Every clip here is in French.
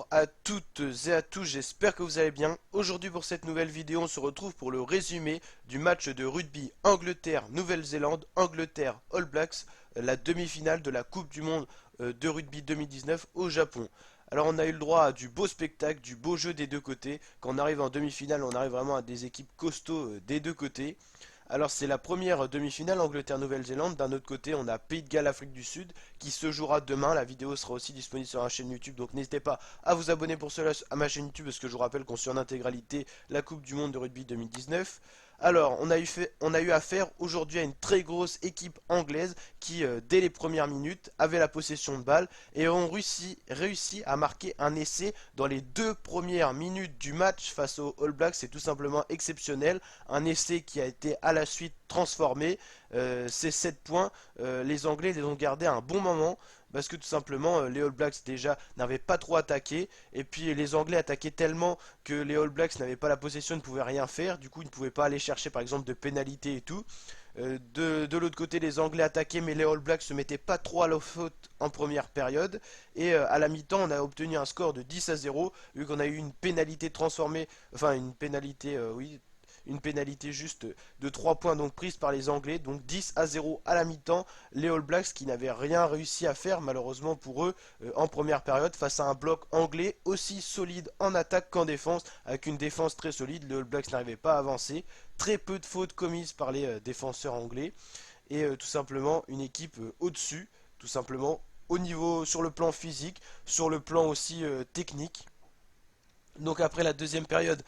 Bonjour à toutes et à tous, j'espère que vous allez bien. Aujourd'hui pour cette nouvelle vidéo, on se retrouve pour le résumé du match de rugby Angleterre-Nouvelle-Zélande, Angleterre-All Blacks, la demi-finale de la Coupe du Monde de rugby 2019 au Japon. Alors on a eu le droit à du beau spectacle, du beau jeu des deux côtés. Quand on arrive en demi-finale, on arrive vraiment à des équipes costauds des deux côtés. Alors c'est la première demi-finale Angleterre-Nouvelle-Zélande. D'un autre côté, on a Pays de Galles, Afrique du Sud, qui se jouera demain. La vidéo sera aussi disponible sur la chaîne YouTube, donc n'hésitez pas à vous abonner pour cela à ma chaîne YouTube, parce que je vous rappelle qu'on suit en intégralité la Coupe du Monde de rugby 2019. Alors, on a eu affaire aujourd'hui à une très grosse équipe anglaise qui, dès les premières minutes, avait la possession de balle et ont réussi à marquer un essai dans les 2 premières minutes du match face aux All Blacks. C'est tout simplement exceptionnel. Un essai qui a été à la suite transformé. Ces 7 points, les Anglais les ont gardés à un bon moment parce que tout simplement les All Blacks déjà n'avaient pas trop attaqué et puis les Anglais attaquaient tellement que les All Blacks n'avaient pas la possession, ne pouvaient rien faire, du coup ils ne pouvaient pas aller chercher par exemple de pénalités et tout. De l'autre côté, les Anglais attaquaient, mais les All Blacks se mettaient pas trop à la faute en première période. Et à la mi-temps, on a obtenu un score de 10-0, vu qu'on a eu une pénalité transformée, enfin une pénalité, oui, une pénalité juste de 3 points donc prise par les Anglais, donc 10-0 à la mi-temps. Les All Blacks qui n'avaient rien réussi à faire malheureusement pour eux en première période face à un bloc anglais aussi solide en attaque qu'en défense, avec une défense très solide. Les All Blacks n'arrivaient pas à avancer, très peu de fautes commises par les défenseurs anglais et tout simplement une équipe au-dessus, tout simplement au niveau sur le plan physique, sur le plan aussi technique. Donc après la deuxième période,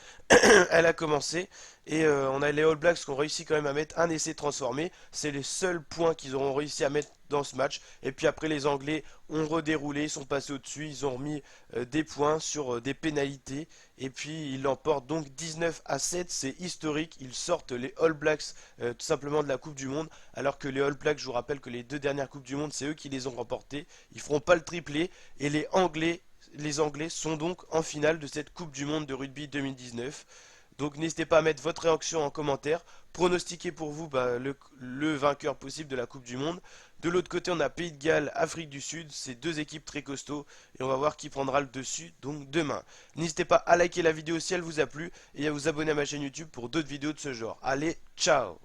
elle a commencé et on a les All Blacks qui ont réussi quand même à mettre un essai transformé. C'est les seuls points qu'ils auront réussi à mettre dans ce match. Et puis après les Anglais ont redéroulé, ils sont passés au-dessus, ils ont remis des points sur des pénalités. Et puis ils l'emportent donc 19-7, c'est historique. Ils sortent les All Blacks tout simplement de la Coupe du Monde. Alors que les All Blacks, je vous rappelle que les 2 dernières Coupes du Monde, c'est eux qui les ont remportées. Ils feront pas le triplé et les Anglais sont donc en finale de cette Coupe du Monde de rugby 2019. Donc n'hésitez pas à mettre votre réaction en commentaire. Pronostiquez pour vous le vainqueur possible de la Coupe du Monde. De l'autre côté, on a Pays de Galles, Afrique du Sud. C'est deux équipes très costauds. Et on va voir qui prendra le dessus donc demain. N'hésitez pas à liker la vidéo si elle vous a plu et à vous abonner à ma chaîne YouTube pour d'autres vidéos de ce genre. Allez, ciao!